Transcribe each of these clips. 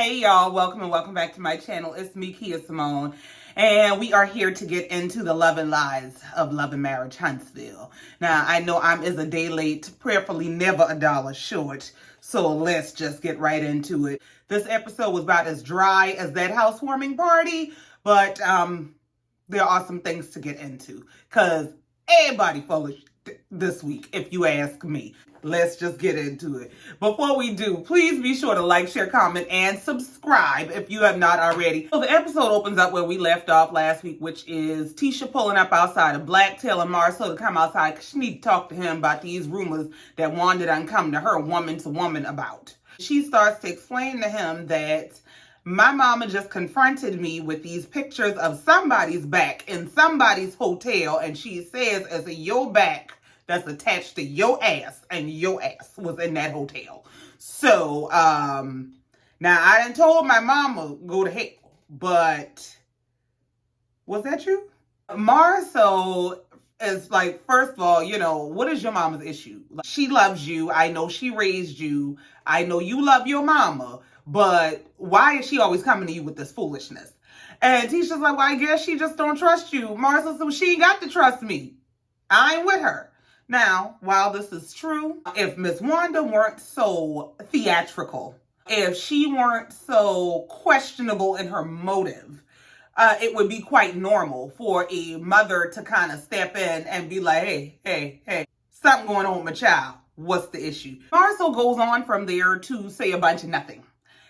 Hey y'all, welcome and welcome back to my channel. It's me, Kia Simone, and we are here to get into the love and lies of Love and Marriage Huntsville. Now, I know I'm a day late, prayerfully never a dollar short, so let's just get right into it. This episode was about as dry as that housewarming party, but there are some things to get into, because everybody full of this week, if you ask me. Let's just get into it. Before we do, please be sure to like, share, comment, and subscribe if you have not already. So the episode opens up where we left off last week, which is Tisha pulling up outside of Black, telling Marsau to come outside because she needs to talk to him about these rumors that Wanda done come to her woman to woman about. She starts to explain to him that my mama just confronted me with these pictures of somebody's back in somebody's hotel, and she says it's your back that's attached to your ass, and your ass was in that hotel. So, now I done told my mama go to hell, but was that true? Marsau is like, first of all, you know, what is your mama's issue? Like, she loves you. I know she raised you. I know you love your mama, but why is she always coming to you with this foolishness? And Tisha's like, well, I guess she just don't trust you. Marsau said, well, she ain't got to trust me. I ain't with her. Now, while this is true, if Miss Wanda weren't so theatrical, if she weren't so questionable in her motive, it would be quite normal for a mother to kind of step in and be like, hey, something going on with my child. What's the issue? Marsau goes on from there to say a bunch of nothing.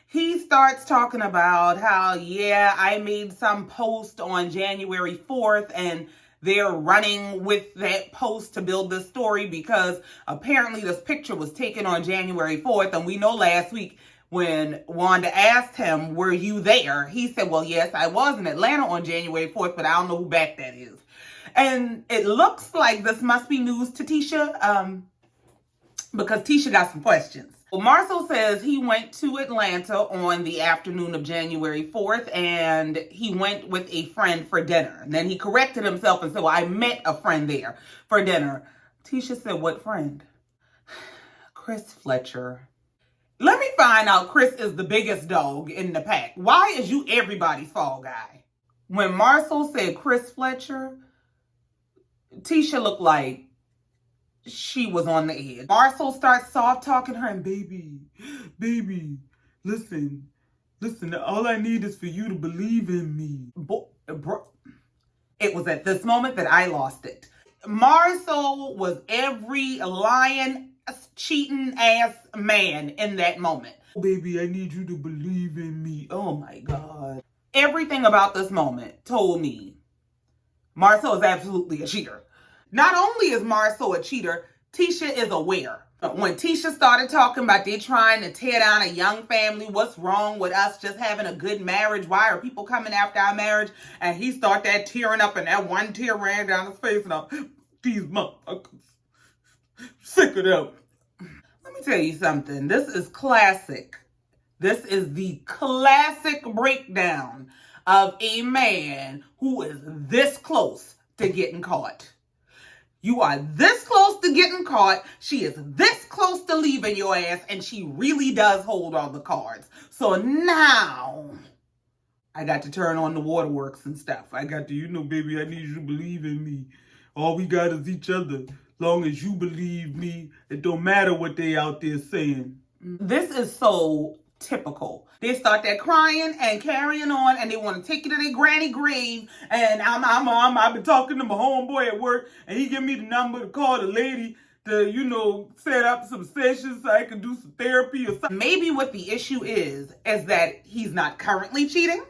He starts talking about how, yeah, I made some post on January 4th and they're running with that post to build this story because apparently this picture was taken on January 4th. And we know last week when Wanda asked him, were you there? He said, well, yes, I was in Atlanta on January 4th, but I don't know who back that is. And it looks like this must be news to Tisha because Tisha got some questions. Well, Marsau says he went to Atlanta on the afternoon of January 4th, and he went with a friend for dinner. And then he corrected himself and said, well, I met a friend there for dinner. Tisha said, what friend? Chris Fletcher. Let me find out Chris is the biggest dog in the pack. Why is you everybody's fall guy? When Marsau said Chris Fletcher, Tisha looked like she was on the edge. Marsau starts soft talking her and baby, listen, all I need is for you to believe in me. Bro, it was at this moment that I lost it. Marsau was every lying, cheating ass man in that moment. Baby, I need you to believe in me. Oh my God. Everything about this moment told me Marsau is absolutely a cheater. Not only is Marsau a cheater, Tisha is aware. When Tisha started talking about they trying to tear down a young family, what's wrong with us just having a good marriage? Why are people coming after our marriage? And he started that tearing up and that one tear ran down his face and these motherfuckers. Sick of them. Let me tell you something. This is classic. This is the classic breakdown of a man who is this close to getting caught. You are this close to getting caught. She is this close to leaving your ass, and she really does hold all the cards. So now I got to turn on the waterworks and stuff. I got to, baby, I need you to believe in me. All we got is each other. Long as you believe me, it don't matter what they out there saying. This is so typical. They start that crying and carrying on, and they want to take you to their granny grave. And I've been talking to my homeboy at work, and he give me the number to call the lady to, set up some sessions so I can do some therapy or something. Maybe what the issue is that he's not currently cheating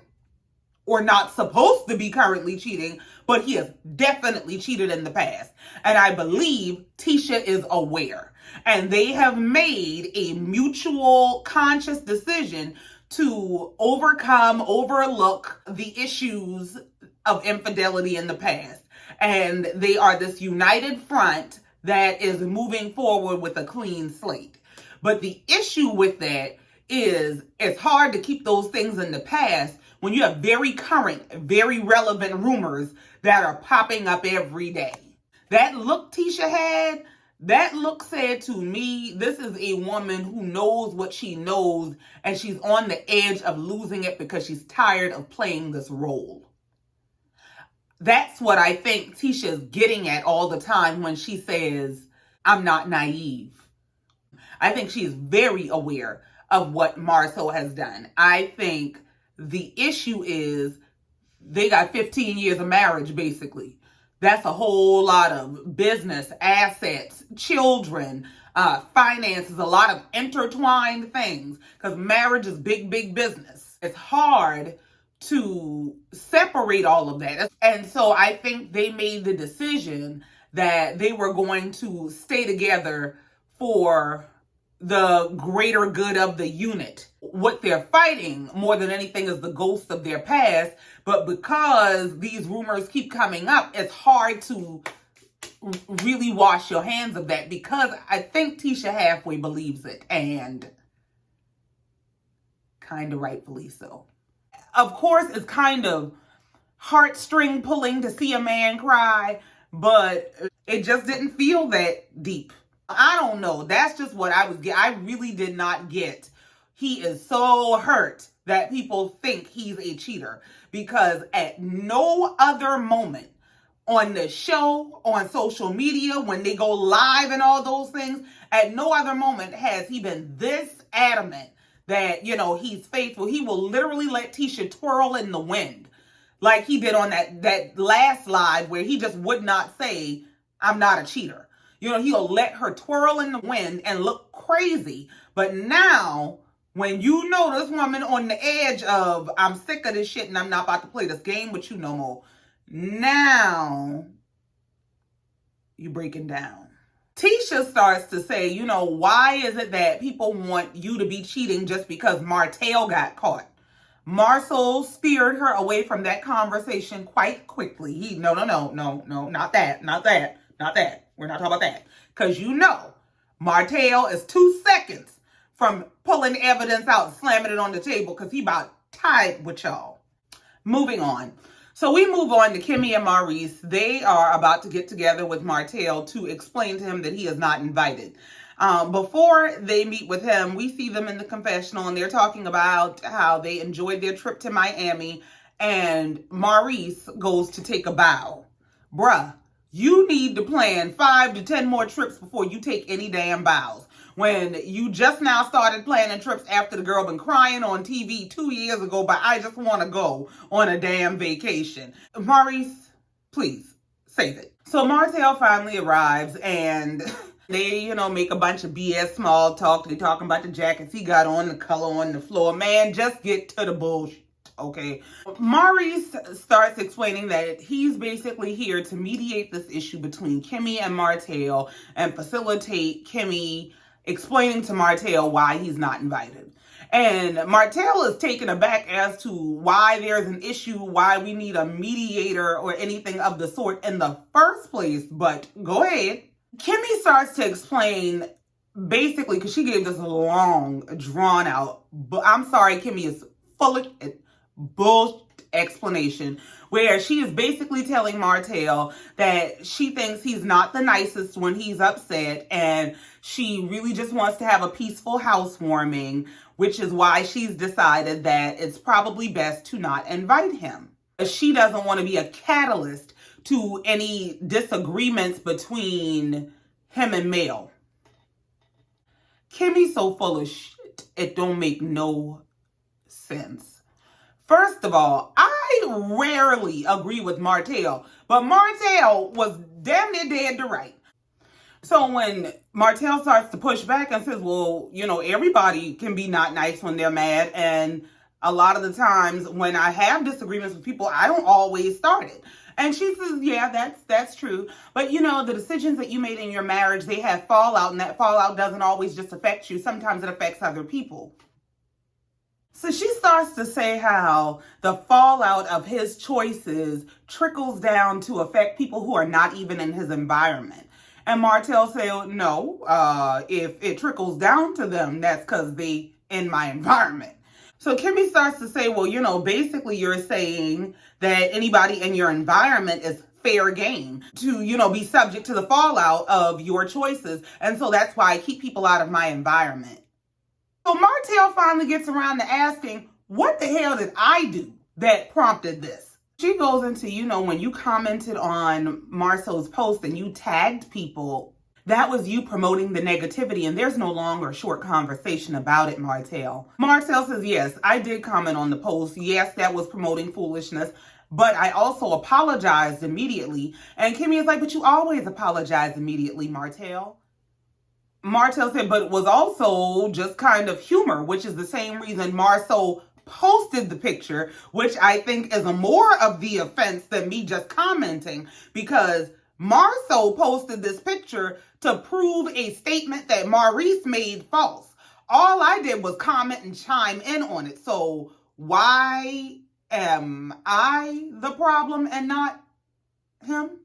or not supposed to be currently cheating, but he has definitely cheated in the past. And I believe Tisha is aware. And they have made a mutual conscious decision to overlook the issues of infidelity in the past. And they are this united front that is moving forward with a clean slate. But the issue with that is it's hard to keep those things in the past when you have very current, very relevant rumors that are popping up every day. That look Tisha had, That look said to me, this is a woman who knows what she knows, and she's on the edge of losing it because she's tired of playing this role. That's what I think Tisha's getting at all the time when she says, I'm not naive. I think she's very aware of what Marsau has done. I think the issue is they got 15 years of marriage, basically. That's a whole lot of business, assets, children, finances, a lot of intertwined things, because marriage is big, big business. It's hard to separate all of that. And so I think they made the decision that they were going to stay together for the greater good of the unit. What they're fighting more than anything is the ghost of their past. But because these rumors keep coming up, it's hard to really wash your hands of that, because I think Tisha halfway believes it, and kind of rightfully so. Of course, it's kind of heartstring pulling to see a man cry, but it just didn't feel that deep. I don't know. That's just what I was getting. I really did not get. He is so hurt that people think he's a cheater, because at no other moment on the show, on social media, when they go live and all those things, at no other moment has he been this adamant that, you know, he's faithful. He will literally let Tisha twirl in the wind, like he did on that last live where he just would not say, I'm not a cheater. You know, he'll let her twirl in the wind and look crazy. But now, when you know this woman on the edge of, I'm sick of this shit and I'm not about to play this game with you no more, now you're breaking down. Tisha starts to say, you know, why is it that people want you to be cheating just because Martell got caught? Marsau speared her away from that conversation quite quickly. No, not that. We're not talking about that. Because you know, Martell is 2 seconds from pulling evidence out, slamming it on the table, because he about tied with y'all. Moving on. So we move on to Kimmy and Maurice. They are about to get together with Martell to explain to him that he is not invited. Before they meet with him, we see them in the confessional, and they're talking about how they enjoyed their trip to Miami, and Maurice goes to take a bow. Bruh, you need to plan 5 to 10 more trips before you take any damn bows. When you just now started planning trips after the girl been crying on TV 2 years ago, but I just want to go on a damn vacation. Maurice, please, save it. So Martell finally arrives, and they, you know, make a bunch of BS small talk. They talking about the jackets he got on, the color on the floor. Man, just get to the bullshit. Okay. Maurice starts explaining that he's basically here to mediate this issue between Kimmy and Martell and facilitate Kimmy explaining to Martell why he's not invited. And Martell is taken aback as to why there's an issue, why we need a mediator or anything of the sort in the first place. But go ahead. Kimmy starts to explain, basically, because she gave this long, drawn out, but I'm sorry, Kimmy is full of bullshit explanation, where she is basically telling Martell that she thinks he's not the nicest when he's upset, and she really just wants to have a peaceful housewarming, which is why she's decided that it's probably best to not invite him. She doesn't want to be a catalyst to any disagreements between him and Mel. Kimmy's so full of shit, it don't make no sense. First of all, I rarely agree with Martell, but Martell was damn near dead to right. So when Martell starts to push back and says, well, you know, everybody can be not nice when they're mad, and a lot of the times when I have disagreements with people, I don't always start it. And she says, yeah, that's true. But, you know, the decisions that you made in your marriage, they have fallout, and that fallout doesn't always just affect you. Sometimes it affects other people. So she starts to say how the fallout of his choices trickles down to affect people who are not even in his environment. And Martell said, no, if it trickles down to them, that's because they in my environment. So Kimmy starts to say, well, you know, basically you're saying that anybody in your environment is fair game to, be subject to the fallout of your choices. And so that's why I keep people out of my environment. So Martell finally gets around to asking, what the hell did I do that prompted this? She goes into, when you commented on Marsaus Post and you tagged people, that was you promoting the negativity, and there's no longer a short conversation about it, Martell. Martell says, yes, I did comment on the post. Yes, that was promoting foolishness, but I also apologized immediately. And Kimmy is like, but you always apologize immediately, Martell. Martell said, but it was also just kind of humor, which is the same reason Marsaus posted the picture, which I think is a more of the offense than me just commenting, because Marsau posted this picture to prove a statement that Maurice made false. All I did was comment and chime in on it. So why am I the problem and not him?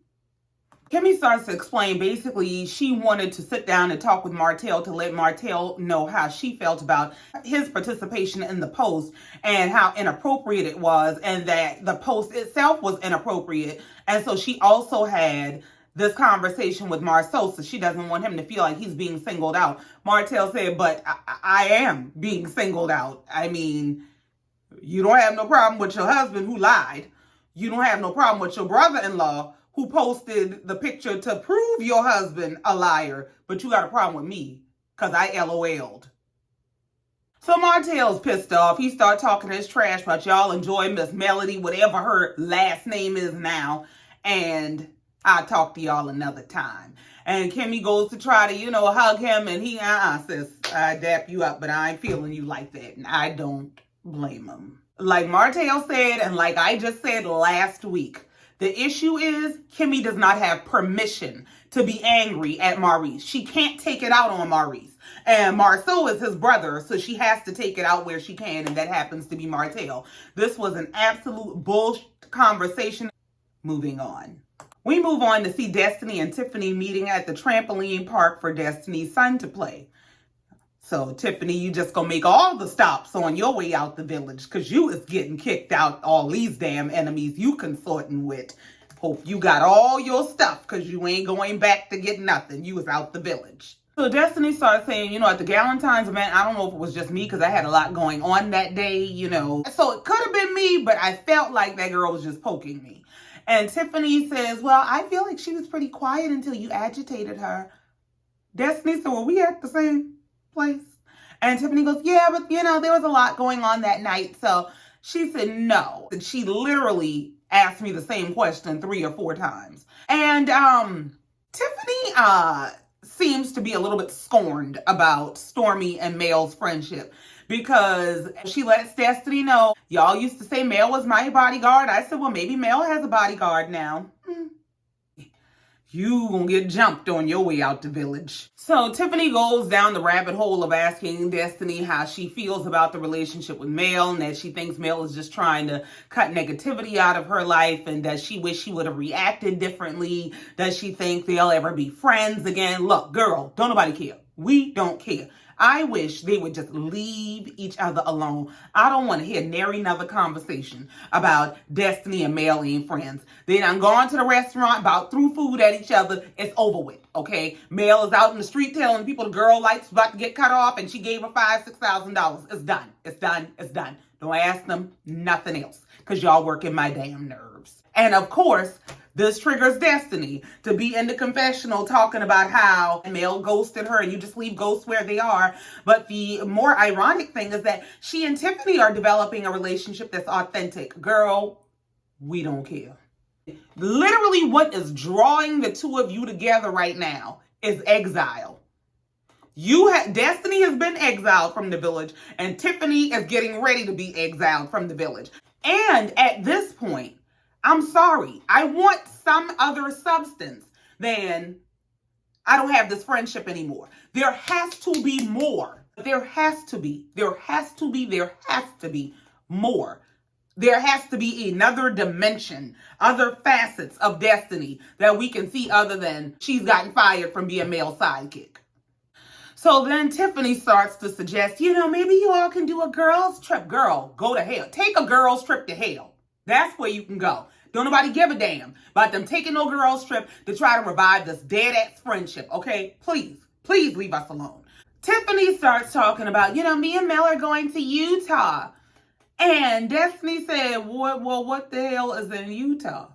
Kimmy starts to explain, basically, she wanted to sit down and talk with Martell to let Martell know how she felt about his participation in the post and how inappropriate it was, and that the post itself was inappropriate. And so she also had this conversation with Marsau, so she doesn't want him to feel like he's being singled out. Martell said, but I am being singled out. I mean, you don't have no problem with your husband who lied. You don't have no problem with your brother-in-law who posted the picture to prove your husband a liar, but you got a problem with me because I LOL'd. So Martell's pissed off. He started talking his trash about y'all enjoy Miss Melody, whatever her last name is now, and I'll talk to y'all another time. And Kimmy goes to try to, hug him, and he says, I dap you up, but I ain't feeling you like that, and I don't blame him. Like Martell said, and like I just said last week, the issue is Kimmy does not have permission to be angry at Maurice. She can't take it out on Maurice. And Marsau is his brother, so she has to take it out where she can, and that happens to be Martell. This was an absolute bullshit conversation. Moving on. We move on to see Destiny and Tiffany meeting at the trampoline park for Destiny's son to play. So, Tiffany, you just gonna make all the stops on your way out the village because you is getting kicked out all these damn enemies you consorting with. Hope you got all your stuff because you ain't going back to get nothing. You was out the village. So, Destiny started saying, at the Galentine's event, I don't know if it was just me because I had a lot going on that day, So, it could have been me, but I felt like that girl was just poking me. And Tiffany says, well, I feel like she was pretty quiet until you agitated her. Destiny said, well, we at the same place. And Tiffany goes, yeah, but there was a lot going on that night. So she said no. And she literally asked me the same question 3 or 4 times. And Tiffany seems to be a little bit scorned about Stormy and Mel's friendship, because she lets Destiny know, y'all used to say Mel was my bodyguard. I said, well, maybe Mel has a bodyguard now. You gonna get jumped on your way out the village. So Tiffany goes down the rabbit hole of asking Destiny how she feels about the relationship with Mel, and that she thinks Mel is just trying to cut negativity out of her life, and does she wish she would have reacted differently? Does she think they'll ever be friends again? Look, girl, don't nobody care. We don't care. I wish they would just leave each other alone. I don't want to hear nary another conversation about Destiny and Mel ain't friends. They done gone to the restaurant, about threw food at each other. It's over with, okay? Mel is out in the street telling people the girl lights about to get cut off, and she gave her $5,000-$6,000. It's done. It's done. It's done. Don't ask them nothing else, because y'all working my damn nerves. And of course, this triggers Destiny to be in the confessional talking about how Mel ghosted her, and you just leave ghosts where they are. But the more ironic thing is that she and Tiffany are developing a relationship that's authentic. Girl, we don't care. Literally, what is drawing the two of you together right now is exile. Destiny has been exiled from the village, and Tiffany is getting ready to be exiled from the village. And at this point, I'm sorry, I want some other substance than I don't have this friendship anymore. There has to be more. There has to be more. There has to be another dimension, other facets of Destiny that we can see other than she's gotten fired from being Mel's sidekick. So then Tiffany starts to suggest, maybe you all can do a girls trip. Girl, go to hell. Take a girls trip to hell. That's where you can go. Don't nobody give a damn about them taking no girls trip to try to revive this dead-ass friendship, okay? Please, please leave us alone. Tiffany starts talking about, me and Mel are going to Utah. And Destiny said, what the hell is in Utah?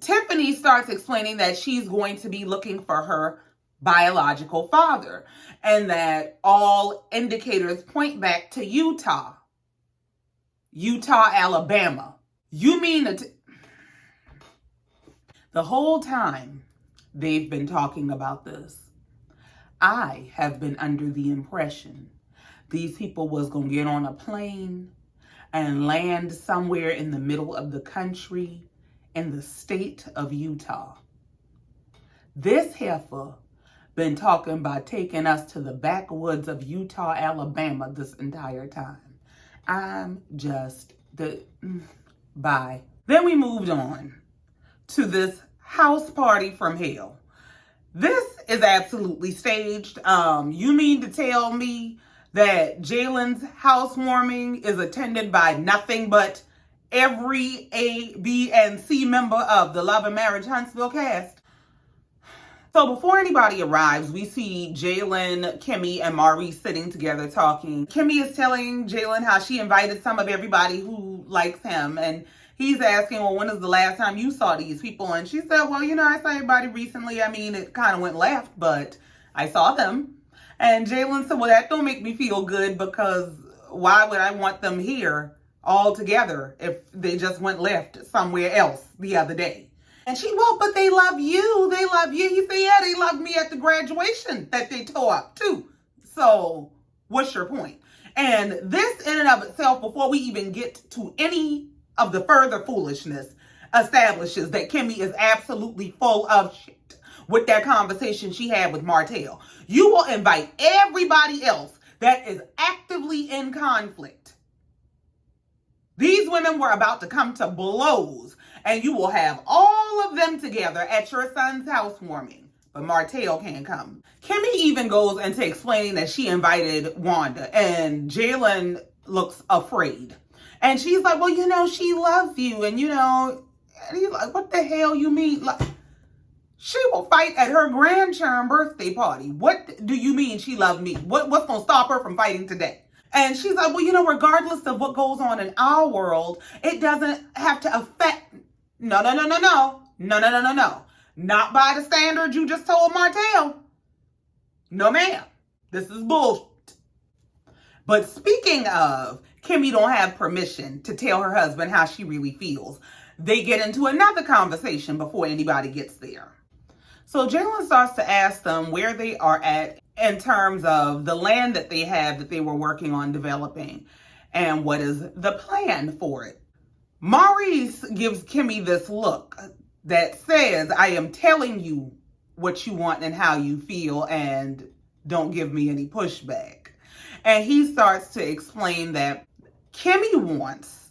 Tiffany starts explaining that she's going to be looking for her biological father and that all indicators point back to Utah, Alabama. You mean that the whole time they've been talking about this, I have been under the impression these people was going to get on a plane and land somewhere in the middle of the country in the state of Utah. This heifer been talking about taking us to the backwoods of Utah, Alabama this entire time. I'm just bye. Then we moved on to this house party from hell. This is absolutely staged. You mean to tell me that Jaylin's housewarming is attended by nothing but every A, B, and C member of the Love and Marriage Huntsville cast? So before anybody arrives, we see Jaylin, Kimmy, and Maurice sitting together talking. Kimmy is telling Jaylin how she invited some of everybody who likes him, and he's asking, well, when is the last time you saw these people? And she said, well, I saw everybody recently. I mean, it kind of went left, but I saw them. And Jaylin said, well, that don't make me feel good because why would I want them here all together if they just went left somewhere else the other day? And she, well, but they love you. They love you. He said, yeah, they loved me at the graduation that they tore up too. So what's your point? And this in and of itself, before we even get to any of the further foolishness, establishes that Kimmy is absolutely full of shit with that conversation she had with Martell. You will invite everybody else that is actively in conflict. These women were about to come to blows, and you will have all of them together at your son's housewarming. But Martell can't come. Kimmy even goes into explaining that she invited Wanda, and Jaylin looks afraid. And she's like, well, she loves you. And, and he's like, what the hell you mean? Like, she will fight at her grandchild's birthday party. What do you mean she loved me? What's going to stop her from fighting today? And she's like, well, regardless of what goes on in our world, it doesn't have to affect. No. Not by the standard you just told Martell. No, ma'am. This is bullshit. But speaking of, Kimmy don't have permission to tell her husband how she really feels. They get into another conversation before anybody gets there. So Jaylin starts to ask them where they are at in terms of the land that they have that they were working on developing and what is the plan for it. Maurice gives Kimmy this look that says, I am telling you what you want and how you feel, and don't give me any pushback. And he starts to explain that Kimmy wants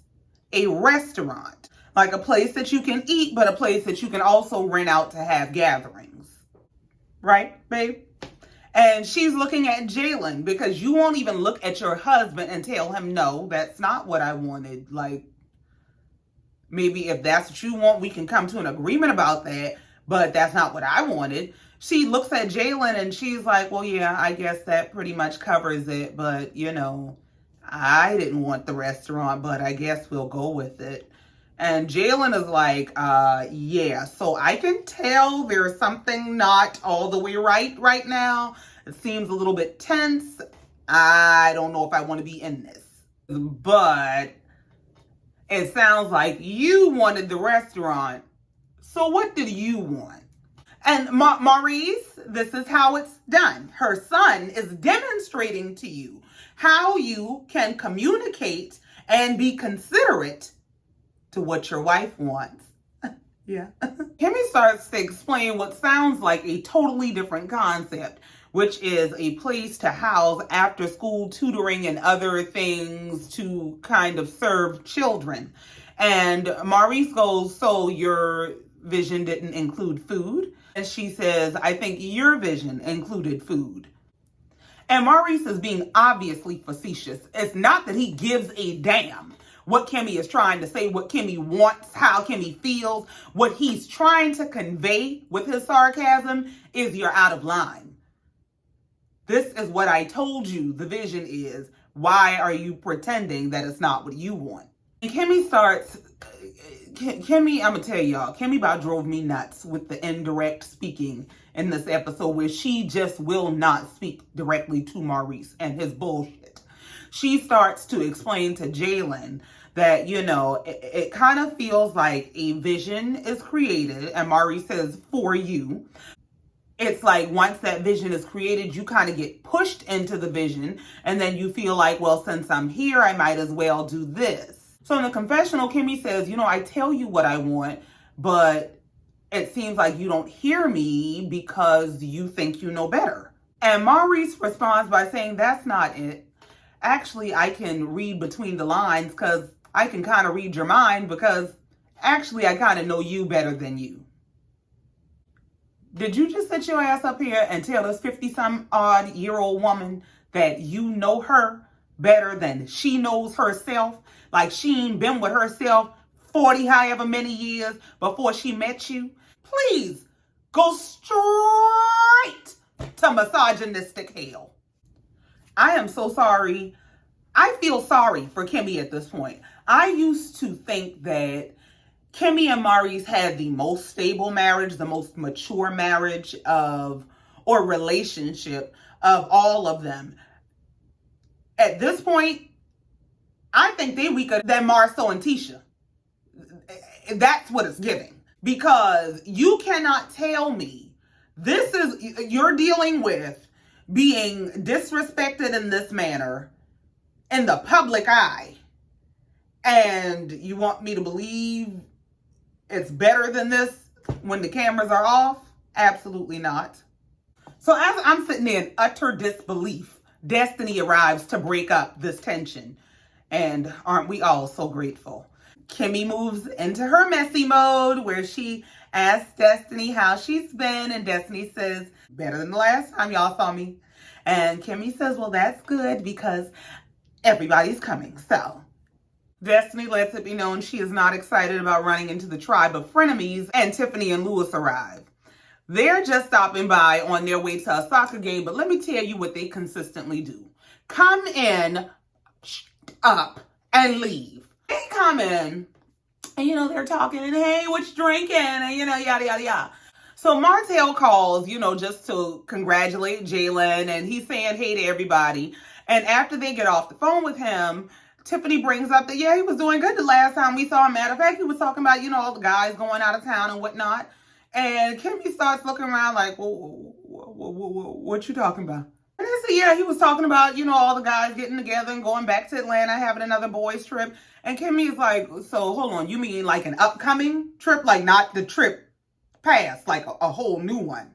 a restaurant, like a place that you can eat, but a place that you can also rent out to have gatherings. Right, babe? And she's looking at Jaylin because you won't even look at your husband and tell him, no, that's not what I wanted. Like, maybe if that's what you want, we can come to an agreement about that, but that's not what I wanted. She looks at Jaylin and she's like, well, yeah, I guess that pretty much covers it. But, I didn't want the restaurant, but I guess we'll go with it. And Jaylin is like, yeah, so I can tell there's something not all the way right now. It seems a little bit tense. I don't know if I want to be in this. But it sounds like you wanted the restaurant. So what do you want? And Maurice, this is how it's done. Her son is demonstrating to you how you can communicate and be considerate to what your wife wants. Yeah. Kimmy starts to explain what sounds like a totally different concept, which is a place to house after school tutoring and other things to kind of serve children. And Maurice goes, so your vision didn't include food? And she says, I think your vision included food. And Maurice is being obviously facetious. It's not that he gives a damn what Kimmy is trying to say, what Kimmy wants, how Kimmy feels. What he's trying to convey with his sarcasm is you're out of line. This is what I told you the vision is. Why are you pretending that it's not what you want? And Kimmy starts, Kimmy, I'm going to tell y'all, Kimmy about drove me nuts with the indirect speaking in this episode where she just will not speak directly to Maurice and his bullshit. She starts to explain to Jaylin that, you know, it kind of feels like a vision is created, and Maurice says, for you. It's like once that vision is created, you kind of get pushed into the vision, and then you feel like, well, since I'm here, I might as well do this. So in the confessional, Kimmy says, you know, I tell you what I want, but it seems like you don't hear me because you think you know better. And Maurice responds by saying, that's not it. Actually, I can read between the lines because I can kind of read your mind because actually I kind of know you better than you. Did you just sit your ass up here and tell this 50-some-odd-year-old woman that you know her better than she knows herself? Like she ain't been with herself 40 however many years before she met you? Please go straight to misogynistic hell. I am so sorry. I feel sorry for Kimmy at this point. I used to think that Kimmy and Maurice had the most stable marriage, the most mature marriage or relationship of all of them. At this point, I think they weaker than Marsau and Tisha. That's what it's giving. Because you cannot tell me you're dealing with being disrespected in this manner in the public eye, and you want me to believe it's better than this when the cameras are off? Absolutely not. So as I'm sitting there in utter disbelief, Destiny arrives to break up this tension. And aren't we all so grateful? Kimmy moves into her messy mode where she asks Destiny how she's been, and Destiny says, better than the last time y'all saw me. And Kimmy says, well, that's good because everybody's coming. So Destiny lets it be known she is not excited about running into the tribe of frenemies, and Tiffany and Louis arrive. They're just stopping by on their way to a soccer game, but let me tell you what they consistently do. Come in, up, and leave. They come in, and, you know, they're talking, and, hey, what you drinking, and, you know, yada, yada, yada. So Martell calls, you know, just to congratulate Jaylin, and he's saying hey to everybody. And after they get off the phone with him, Tiffany brings up that, yeah, he was doing good the last time we saw him. Matter of fact, he was talking about, you know, all the guys going out of town and whatnot. And Kimmy starts looking around like, well, what you talking about? And they say, yeah, he was talking about, you know, all the guys getting together and going back to Atlanta, having another boys trip. And Kimmy is like, so hold on, you mean like an upcoming trip? Like not the trip past, like a whole new one?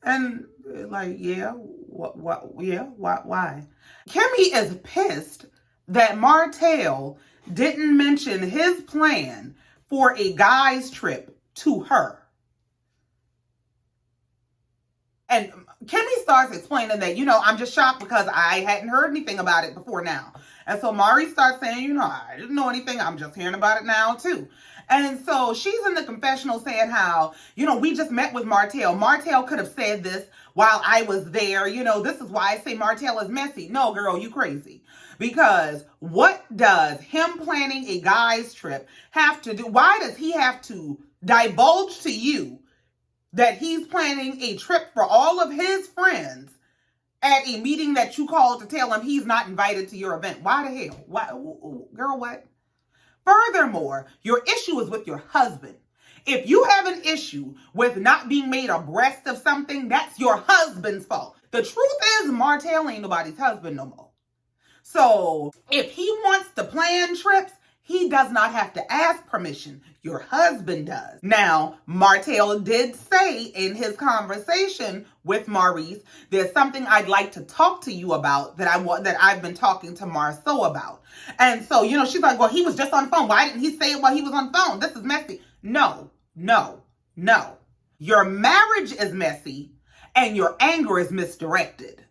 And like, yeah, why? Kimmy is pissed that Martell didn't mention his plan for a guy's trip to her. And Kimmy starts explaining that, you know, I'm just shocked because I hadn't heard anything about it before now. And so Maurice starts saying, you know, I didn't know anything. I'm just hearing about it now, too. And so she's in the confessional saying how, you know, we just met with Martell. Martell could have said this while I was there. You know, this is why I say Martell is messy. No, girl, you crazy. Because what does him planning a guy's trip have to do? Why does he have to divulge to you that he's planning a trip for all of his friends at a meeting that you called to tell him he's not invited to your event? Why the hell? Why, girl, what? Furthermore, your issue is with your husband. If you have an issue with not being made abreast of something, that's your husband's fault. The truth is, Martell ain't nobody's husband no more. So if he wants to plan trips, he does not have to ask permission. Your husband does. Now, Martell did say in his conversation with Maurice, there's something I'd like to talk to you about that I've been talking to Marsau about. And so, you know, she's like, well, he was just on the phone. Why didn't he say it while he was on the phone? This is messy. No. Your marriage is messy and your anger is misdirected.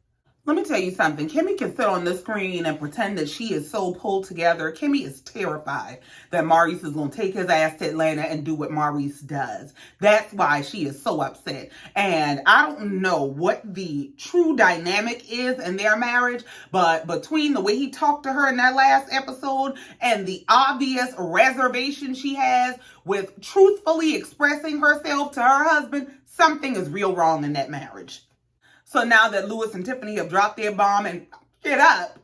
Let me tell you something. Kimmy can sit on this screen and pretend that she is so pulled together. Kimmy is terrified that Maurice is going to take his ass to Atlanta and do what Maurice does. That's why she is so upset. And I don't know what the true dynamic is in their marriage, but between the way he talked to her in that last episode and the obvious reservation she has with truthfully expressing herself to her husband, something is real wrong in that marriage. So now that Louis and Tiffany have dropped their bomb and get up,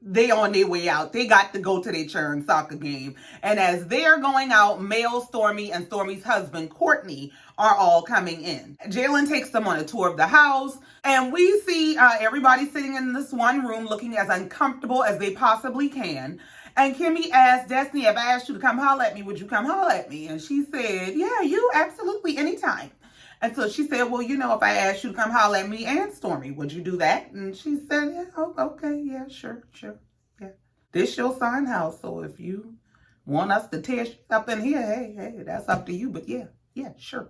they on their way out. They got to go to their churn soccer game. And as they're going out, Mel, Stormy, and Stormy's husband, Courtney, are all coming in. Jaylin takes them on a tour of the house. And we see everybody sitting in this one room looking as uncomfortable as they possibly can. And Kimmy asked Destiny, if I asked you to come holler at me, would you come holler at me? And she said, yeah, you absolutely, anytime. And so she said, well, if I asked you to come holler at me and Stormy, would you do that? And she said, yeah, oh, okay, yeah, sure, yeah. This your son house, so if you want us to tear up in here, hey, that's up to you. But yeah, sure.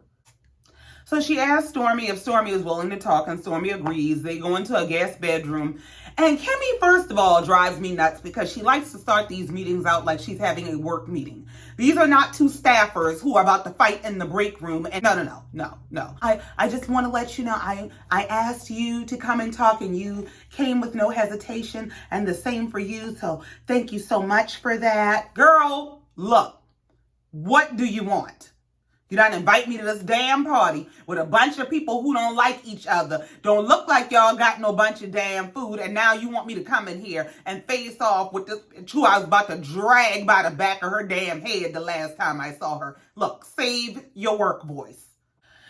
So she asked Stormy if Stormy is willing to talk, and Stormy agrees. They go into a guest bedroom. And Kimmy, first of all, drives me nuts because she likes to start these meetings out like she's having a work meeting. These are not two staffers who are about to fight in the break room. And no. I just want to let you know, I asked you to come and talk, and you came with no hesitation, and the same for you. So thank you so much for that. Girl, look, what do you want? You don't invite me to this damn party with a bunch of people who don't like each other, don't look like y'all got no bunch of damn food, and now you want me to come in here and face off with this who I was about to drag by the back of her damn head the last time I saw her. Look, save your work voice.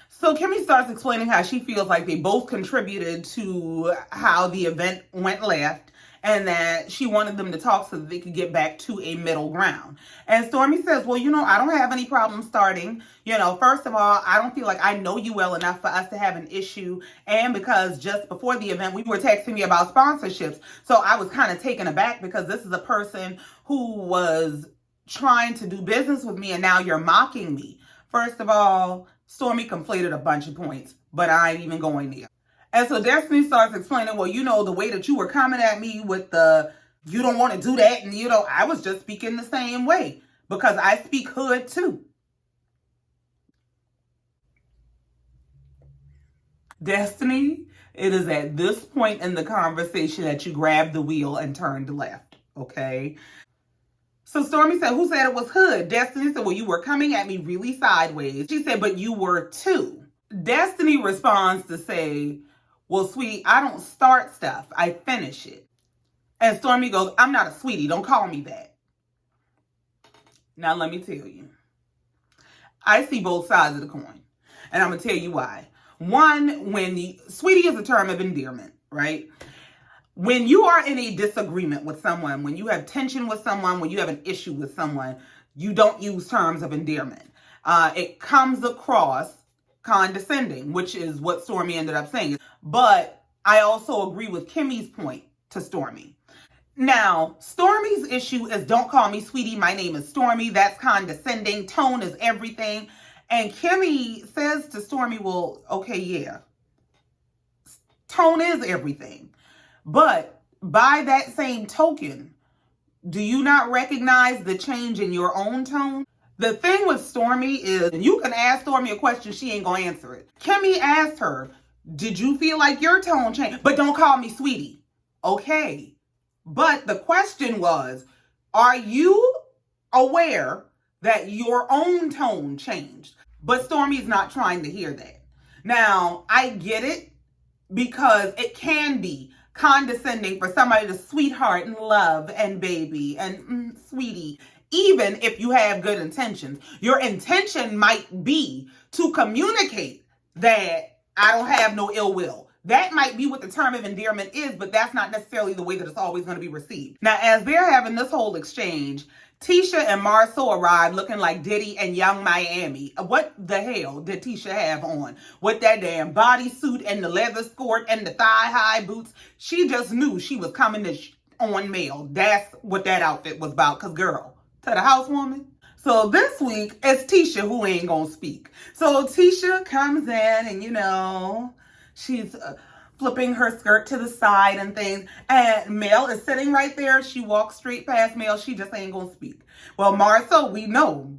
So Kimmy starts explaining how she feels like they both contributed to how the event went left, and that she wanted them to talk so that they could get back to a middle ground. And Stormy says, well, I don't have any problem starting. First of all, I don't feel like I know you well enough for us to have an issue. And because just before the event, we were texting me about sponsorships. So I was kind of taken aback because this is a person who was trying to do business with me, and now you're mocking me. First of all, Stormy conflated a bunch of points, but I ain't even going there. And so Destiny starts explaining, well, the way that you were coming at me with the, you don't want to do that. And, I was just speaking the same way because I speak hood too. Destiny, it is at this point in the conversation that you grabbed the wheel and turned left, okay? So Stormy said, who said it was hood? Destiny said, well, you were coming at me really sideways. She said, but you were too. Destiny responds to say, well, sweetie, I don't start stuff. I finish it. And Stormy goes, I'm not a sweetie. Don't call me that. Now, let me tell you. I see both sides of the coin. And I'm going to tell you why. One, sweetie is a term of endearment, right? When you are in a disagreement with someone, when you have tension with someone, when you have an issue with someone, you don't use terms of endearment. It comes across condescending, which is what Stormy ended up saying. But I also agree with Kimmy's point to Stormy. Now, Stormy's issue is don't call me sweetie. My name is Stormy. That's condescending. Tone is everything. And Kimmy says to Stormy, well, okay, yeah. Tone is everything. But by that same token, do you not recognize the change in your own tone? The thing with Stormy is, you can ask Stormy a question, she ain't gonna answer it. Kimmy asked her, did you feel like your tone changed? But don't call me sweetie. Okay. But the question was, are you aware that your own tone changed? But Stormy's not trying to hear that. Now, I get it because it can be condescending for somebody to sweetheart and love and baby and sweetie. Even if you have good intentions, your intention might be to communicate that I don't have no ill will. That might be what the term of endearment is, but that's not necessarily the way that it's always going to be received. Now, as they're having this whole exchange, Tisha and Marsau arrived looking like Diddy and Young Miami. What the hell did Tisha have on? With that damn bodysuit and the leather skirt and the thigh-high boots. She just knew she was coming on mail. That's what that outfit was about. Because, girl, to the housewoman. So this week, it's Tisha who ain't gonna speak. So Tisha comes in and, she's flipping her skirt to the side and things. And Mel is sitting right there. She walks straight past Mel. She just ain't gonna speak. Well, Marsau, we know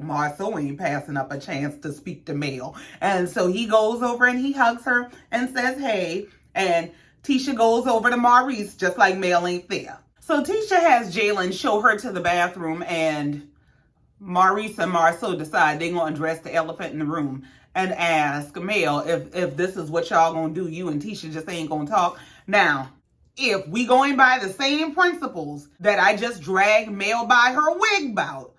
Marsau ain't passing up a chance to speak to Mel. And so he goes over and he hugs her and says, hey. And Tisha goes over to Maurice just like Mel ain't there. So Tisha has Jaylin show her to the bathroom, and Maurice and Marsau decide they're going to address the elephant in the room and ask Mel if this is what y'all going to do. You and Tisha just ain't going to talk. Now, if we going by the same principles that I just dragged Mel by her wig bout,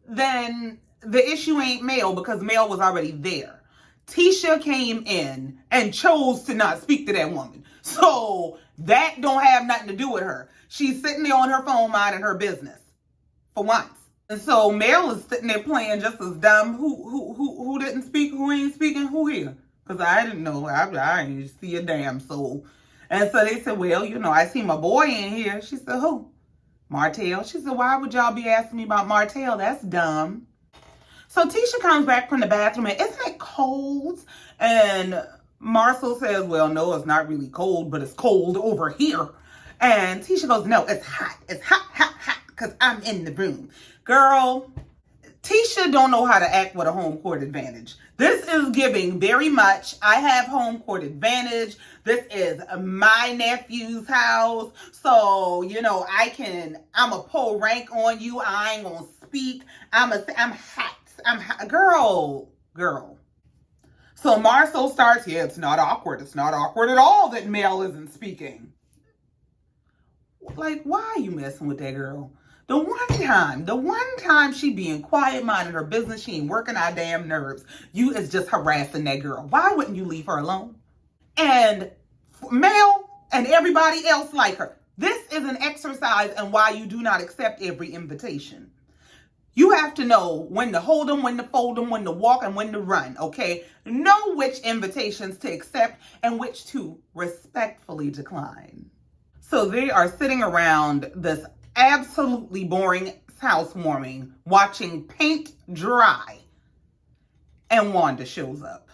then the issue ain't Mel, because Mel was already there. Tisha came in and chose to not speak to that woman. So that don't have nothing to do with her. She's sitting there on her phone minding her business for once. And so Mel is sitting there playing just as dumb. Who didn't speak? Who ain't speaking? Who here? Because I didn't know. I didn't see a damn soul. And so they said, well, I see my boy in here. She said, who? Martell. She said, why would y'all be asking me about Martell? That's dumb. So Tisha comes back from the bathroom and, isn't it cold? And Marsau says, well, no, it's not really cold, but it's cold over here. And Tisha goes, no, it's hot. It's hot, hot, hot, because I'm in the room. Girl, Tisha don't know how to act with a home court advantage. This is giving very much, I have home court advantage. This is my nephew's house. So, I'm a pull rank on you. I ain't gonna speak. I'm hot. I'm hot. Girl. So Marsau starts, yeah, it's not awkward. It's not awkward at all that Mel isn't speaking. Like, why are you messing with that girl? The one time she being quiet, minding her business, she ain't working our damn nerves. You is just harassing that girl. Why wouldn't you leave her alone? And Mel and everybody else like her. This is an exercise in why you do not accept every invitation. You have to know when to hold them, when to fold them, when to walk, and when to run, okay? Know which invitations to accept and which to respectfully decline. So they are sitting around this absolutely boring housewarming, watching paint dry, and Wanda shows up.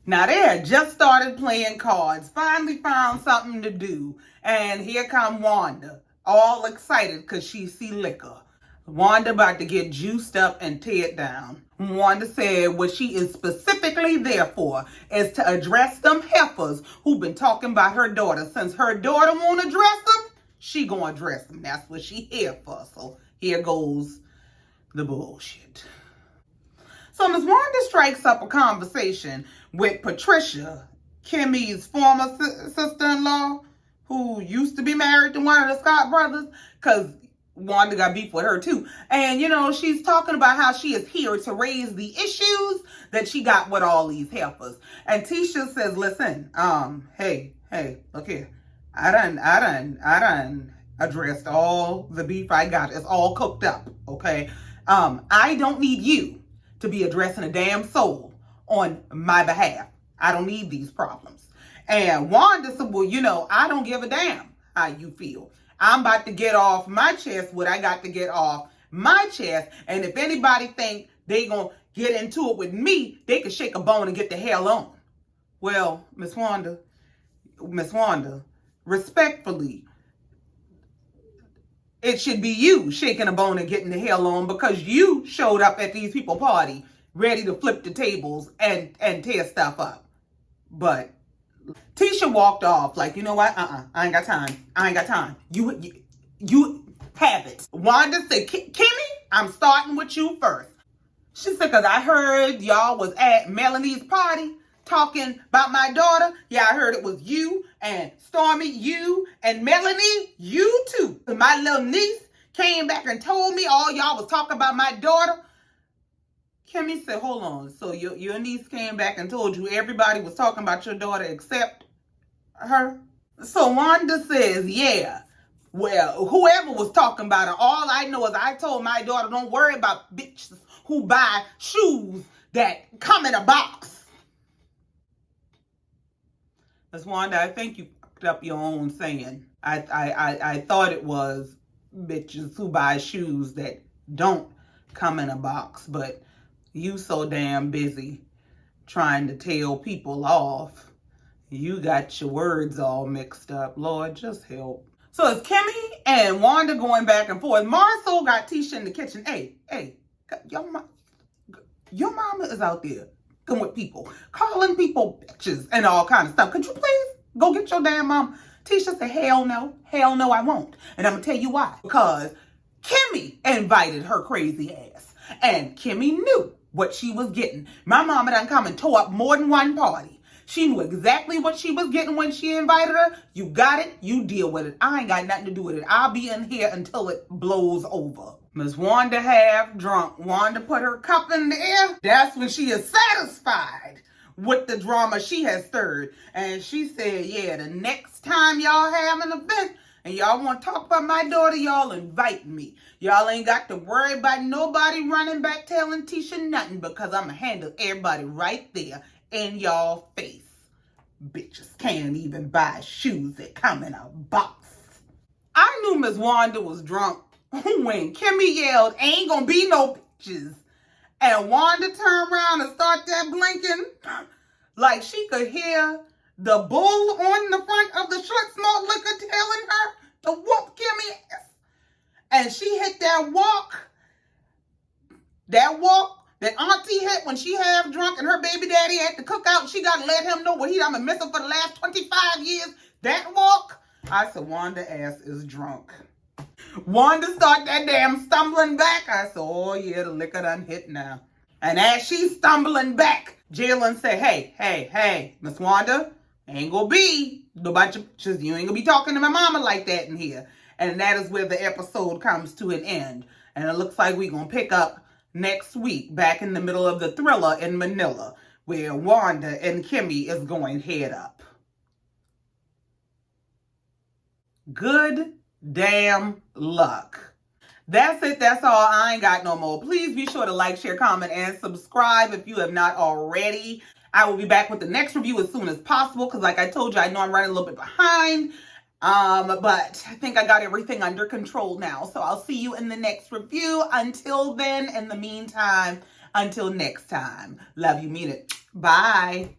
Now they had just started playing cards, finally found something to do, and here come Wanda, all excited because she see liquor. Wanda about to get juiced up and tear it down. Wanda said what she is specifically there for is to address them heifers who've been talking about her daughter. Since her daughter won't address them, she gonna address them. That's what she here for. So here goes the bullshit. So Miss Wanda strikes up a conversation with Patricia, Kimmy's former sister-in-law, who used to be married to one of the Scott brothers, because Wanda got beef with her too. And, she's talking about how she is here to raise the issues that she got with all these heifers. And Tisha says, listen, hey, look here. I done addressed all the beef I got. It's all cooked up, okay? I don't need you to be addressing a damn soul on my behalf. I don't need these problems. And Wanda said, well, I don't give a damn how you feel. I'm about to get off my chest what I got to get off my chest. And if anybody think they gonna get into it with me, they can shake a bone and get the hell on. Well, Miss Wanda, respectfully, it should be you shaking a bone and getting the hell on, because you showed up at these people party ready to flip the tables and tear stuff up. But Tisha walked off like, you know what? I ain't got time. You have it. Wanda said, Kimmy, I'm starting with you first. She said, because I heard y'all was at Melanie's party talking about my daughter. Yeah, I heard it was you and Stormy, you and Melanie, you too. And my little niece came back and told me all y'all was talking about my daughter. Kimmy said, hold on. So your niece came back and told you everybody was talking about your daughter except her? So Wanda says, yeah. Well, whoever was talking about her, all I know is I told my daughter, don't worry about bitches who buy shoes that come in a box. Miss Wanda, I think you fucked up your own saying. I thought it was bitches who buy shoes that don't come in a box, but you so damn busy trying to tell people off. You got your words all mixed up. Lord, just help. So it's Kimmy and Wanda going back and forth. Marsau got Tisha in the kitchen. Hey, your mama is out there going with people, calling people bitches and all kind of stuff. Could you please go get your damn mom? Tisha said, hell no, I won't. And I'm going to tell you why. Because Kimmy invited her crazy ass. And Kimmy knew what she was getting. My mama done come and tore up more than one party. She knew exactly what she was getting when she invited her. You got it, you deal with it. I ain't got nothing to do with it. I'll be in here until it blows over. Miss Wanda half drunk. Wanda put her cup in the air. That's when she is satisfied with the drama she has stirred. And she said, yeah, the next time y'all have an event and y'all want to talk about my daughter, y'all invite me. Y'all ain't got to worry about nobody running back telling Tisha nothing, because I'm going to handle everybody right there in y'all face. Bitches can't even buy shoes that come in a box. I knew Miss Wanda was drunk when Kimmy yelled, ain't gonna be no bitches. And Wanda turned around and started that blinking like she could hear the bull on the front of the short small liquor telling her to whoop Kimmy ass. And she hit that walk that auntie hit when she half drunk and her baby daddy at the cookout. She got to let him know what I'm been missing for the last 25 years. That walk. I said, Wanda ass is drunk. Wanda started that damn stumbling back. I said, oh yeah, the liquor done hit now. And as she's stumbling back, Jaylin said, hey, Miss Wanda, ain't gonna be nobody. You ain't gonna be talking to my mama like that in here. And that is where the episode comes to an end. And it looks like we're gonna pick up next week, back in the middle of the thriller in Manila, where Wanda and Kimmy is going head up. Good damn luck. That's it. That's all. I ain't got no more. Please be sure to like, share, comment, and subscribe if you have not already. I will be back with the next review as soon as possible, because like I told you, I know I'm running a little bit behind. But I think I got everything under control now. So I'll see you in the next review. Until then, in the meantime, until next time. Love you, mean it. Bye.